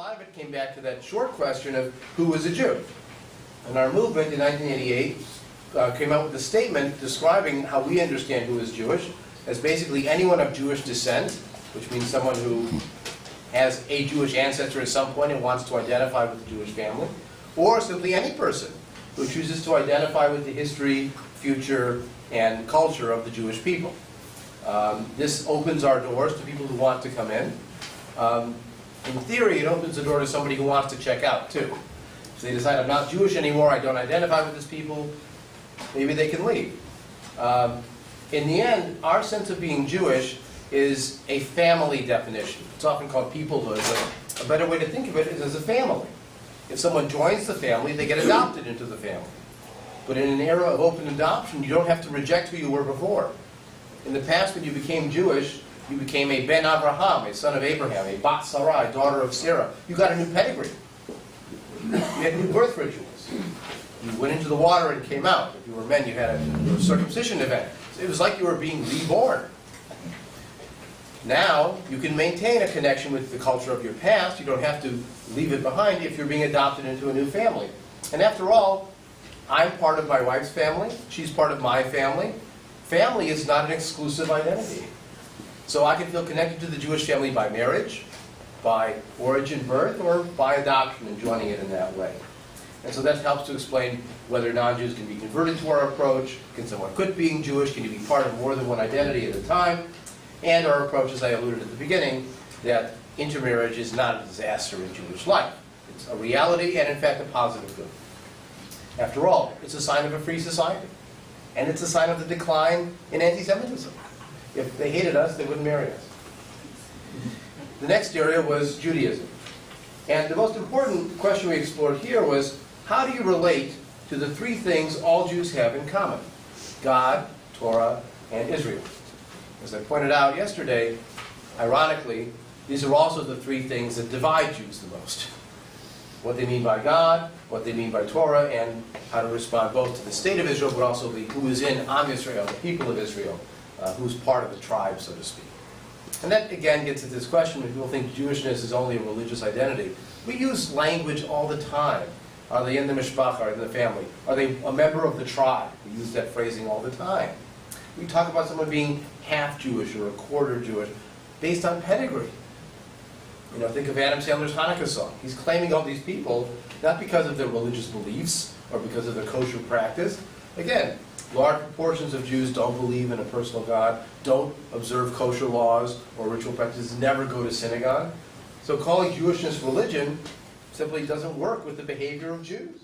lot of it came back to that short question of who was a Jew. And our movement in 1988 came out with a statement describing how we understand who is Jewish as basically anyone of Jewish descent, which means someone who has a Jewish ancestor at some point and wants to identify with the Jewish family, or simply any person who chooses to identify with the history, future, and culture of the Jewish people. This opens our doors to people who want to come in. In theory, it opens the door to somebody who wants to check out, too. If they decide, I'm not Jewish anymore, I don't identify with this people, maybe they can leave. In the end, our sense of being Jewish is a family definition. It's often called peoplehood, but a better way to think of it is as a family. If someone joins the family, they get adopted into the family. But in an era of open adoption, you don't have to reject who you were before. In the past, when you became Jewish, you became a Ben Abraham, a son of Abraham, a Bat Sarai, daughter of Sarah. You got a new pedigree. You had new birth rituals. You went into the water and came out. If you were men, you had a circumcision event. It was like you were being reborn. Now, you can maintain a connection with the culture of your past. You don't have to leave it behind if you're being adopted into a new family. And after all, I'm part of my wife's family. She's part of my family. Family is not an exclusive identity. So I can feel connected to the Jewish family by marriage, by origin, birth, or by adoption and joining it in that way. And so that helps to explain whether non-Jews can be converted to our approach, can someone quit being Jewish, can you be part of more than one identity at a time, and our approach, as I alluded at the beginning, that intermarriage is not a disaster in Jewish life. It's a reality and, in fact, a positive good. After all, it's a sign of a free society. And it's a sign of the decline in anti-Semitism. If they hated us, they wouldn't marry us. The next area was Judaism. And the most important question we explored here was, how do you relate to the three things all Jews have in common? God, Torah, and Israel. As I pointed out yesterday, ironically, these are also the three things that divide Jews the most. What they mean by God, what they mean by Torah, and how to respond both to the state of Israel, but also who is in Am Yisrael, the people of Israel, who's part of the tribe, so to speak. And that, again, gets at this question, when people think Jewishness is only a religious identity. We use language all the time. Are they in the mishpacha, are they in the family? Are they a member of the tribe? We use that phrasing all the time. We talk about someone being half Jewish or a quarter Jewish based on pedigree. You know, think of Adam Sandler's Hanukkah song. He's claiming all these people, not because of their religious beliefs or because of their kosher practice. Again, large proportions of Jews don't believe in a personal God, don't observe kosher laws or ritual practices, never go to synagogue. So calling Jewishness religion simply doesn't work with the behavior of Jews.